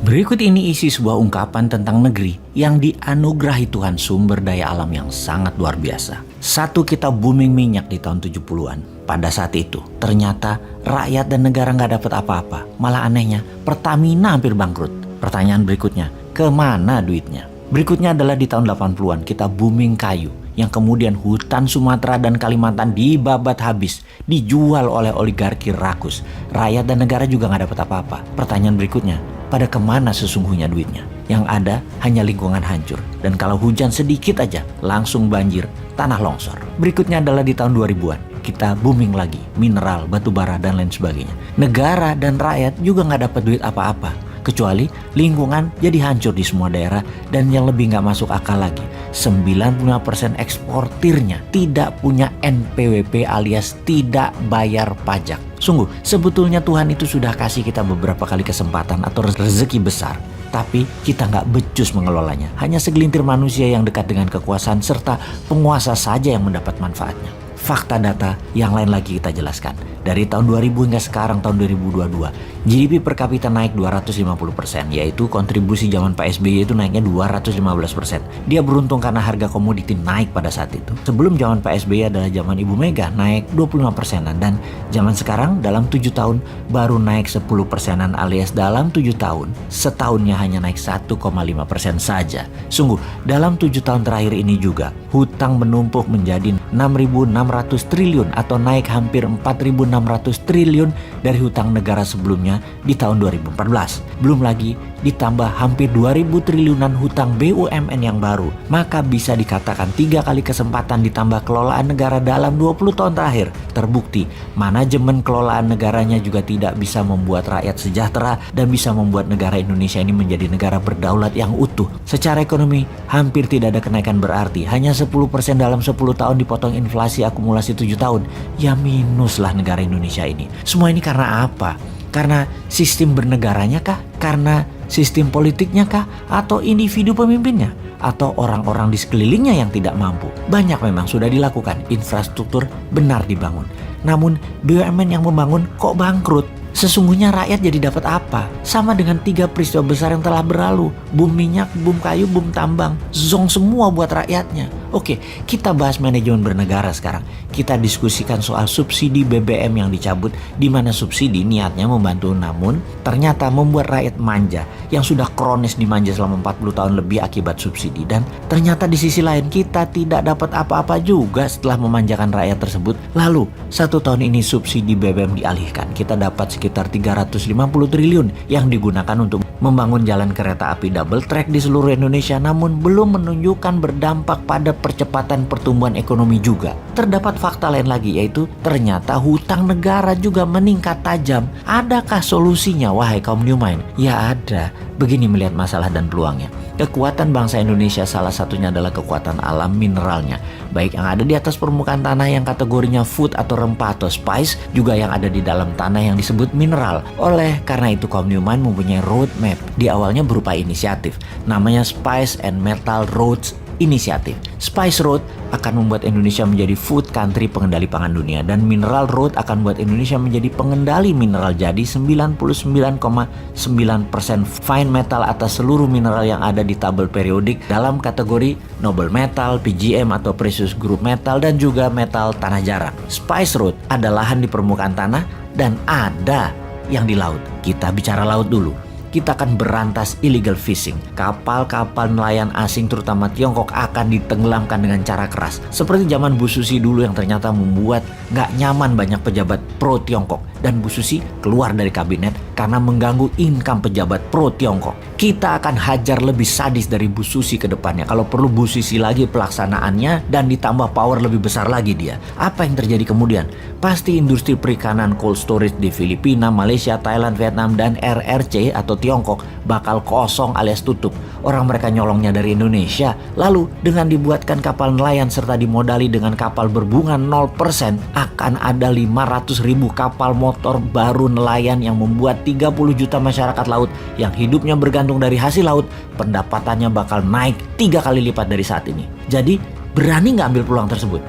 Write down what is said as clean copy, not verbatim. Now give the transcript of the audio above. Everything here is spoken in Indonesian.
Berikut ini isi sebuah ungkapan tentang negeri yang dianugerahi Tuhan sumber daya alam yang sangat luar biasa. Satu, kita booming minyak di tahun 70-an. Pada saat itu, ternyata rakyat dan negara nggak dapat apa-apa. Malah anehnya, Pertamina hampir bangkrut. Pertanyaan berikutnya, kemana duitnya? Berikutnya adalah di tahun 80-an, kita booming kayu. Yang kemudian hutan Sumatera dan Kalimantan dibabat habis, dijual oleh oligarki rakus. Rakyat dan negara juga nggak dapat apa-apa. Pertanyaan berikutnya, pada kemana sesungguhnya duitnya? Yang ada hanya lingkungan hancur. Dan kalau hujan sedikit aja, langsung banjir, tanah longsor. Berikutnya adalah di tahun 2000-an. Kita booming lagi, mineral, batu bara, dan lain sebagainya. Negara dan rakyat juga nggak dapat duit apa-apa. Kecuali lingkungan jadi hancur di semua daerah. Dan yang lebih nggak masuk akal lagi, 95% eksportirnya tidak punya NPWP alias tidak bayar pajak. Sungguh, sebetulnya Tuhan itu sudah kasih kita beberapa kali kesempatan atau rezeki besar. Tapi kita nggak becus mengelolanya. Hanya segelintir manusia yang dekat dengan kekuasaan serta penguasa saja yang mendapat manfaatnya. Fakta data yang lain lagi kita jelaskan. Dari tahun 2000 hingga sekarang tahun 2022, GDP per kapita naik 250%, yaitu kontribusi zaman Pak SBY itu naiknya 215%. Dia beruntung karena harga komoditi naik pada saat itu. Sebelum zaman Pak SBY adalah zaman Ibu Mega, naik 25%-an. Dan zaman sekarang dalam 7 tahun baru naik 10%-an, alias dalam 7 tahun, setahunnya hanya naik 1,5% saja. Sungguh, dalam 7 tahun terakhir ini juga, hutang menumpuk menjadi 6.600 triliun atau naik hampir 4.600 triliun dari hutang negara sebelumnya di tahun 2014. Belum lagi ditambah hampir 2.000 triliunan hutang BUMN yang baru. Maka bisa dikatakan 3 kali kesempatan ditambah kelolaan negara dalam 20 tahun terakhir. Terbukti manajemen kelolaan negaranya juga tidak bisa membuat rakyat sejahtera dan bisa membuat negara Indonesia ini menjadi negara berdaulat yang utuh. Secara ekonomi hampir tidak ada kenaikan berarti. Hanya 10% dalam 10 tahun dipotong inflasi akumulasi 7 tahun. Ya minus lah negara Indonesia ini. Semua ini karena apa? Karena sistem bernegaranya kah? Karena sistem politiknya kah? Atau individu pemimpinnya? Atau orang-orang di sekelilingnya yang tidak mampu? Banyak memang sudah dilakukan, infrastruktur benar dibangun. Namun BUMN yang membangun kok bangkrut? Sesungguhnya rakyat jadi dapat apa? Sama dengan 3 peristiwa besar yang telah berlalu. Boom minyak, boom kayu, boom tambang. Zong semua buat rakyatnya. Oke, kita bahas manajemen bernegara sekarang. Kita diskusikan soal subsidi BBM yang dicabut, di mana subsidi niatnya membantu namun ternyata membuat rakyat manja yang sudah kronis dimanja selama 40 tahun lebih akibat subsidi. Dan ternyata di sisi lain kita tidak dapat apa-apa juga setelah memanjakan rakyat tersebut. Lalu 1 tahun ini subsidi BBM dialihkan. Kita dapat sekitar 350 triliun yang digunakan untuk membangun jalan kereta api double track di seluruh Indonesia, namun belum menunjukkan berdampak pada percepatan pertumbuhan ekonomi juga. Terdapat fakta lain lagi, yaitu ternyata hutang negara juga meningkat tajam. Adakah solusinya, wahai kaum New Mind? Ya ada. Begini melihat masalah dan peluangnya. Kekuatan bangsa Indonesia salah satunya adalah kekuatan alam mineralnya. Baik yang ada di atas permukaan tanah yang kategorinya food atau rempah atau spice, juga yang ada di dalam tanah yang disebut mineral. Oleh karena itu kaum New Mind mempunyai roadmap. Di awalnya berupa inisiatif. Namanya Spice and Metal Roads Inisiatif. Spice Road akan membuat Indonesia menjadi food country pengendali pangan dunia, dan Mineral Road akan membuat Indonesia menjadi pengendali mineral. Jadi 99,9% fine metal atas seluruh mineral yang ada di tabel periodik dalam kategori noble metal, PGM atau precious group metal, dan juga metal tanah jarang. Spice Road ada lahan di permukaan tanah dan ada yang di laut. Kita bicara laut dulu. Kita akan berantas illegal fishing. Kapal-kapal nelayan asing terutama Tiongkok akan ditenggelamkan dengan cara keras. Seperti zaman Bu Susi dulu yang ternyata membuat gak nyaman banyak pejabat pro Tiongkok. Dan Bu Susi keluar dari kabinet karena mengganggu income pejabat pro Tiongkok. Kita akan hajar lebih sadis dari Bu Susi ke depannya. Kalau perlu Bu Susi lagi pelaksanaannya dan ditambah power lebih besar lagi dia. Apa yang terjadi kemudian? Pasti industri perikanan cold storage di Filipina, Malaysia, Thailand, Vietnam, dan RRC atau Tiongkok bakal kosong alias tutup. Orang mereka nyolongnya dari Indonesia. Lalu dengan dibuatkan kapal nelayan serta dimodali dengan kapal berbunga 0%, akan ada 500.000 kapal motor baru nelayan yang membuat 30 juta masyarakat laut yang hidupnya bergantung dari hasil laut, pendapatannya bakal naik 3 kali lipat dari saat ini. Jadi berani nggak ambil peluang tersebut?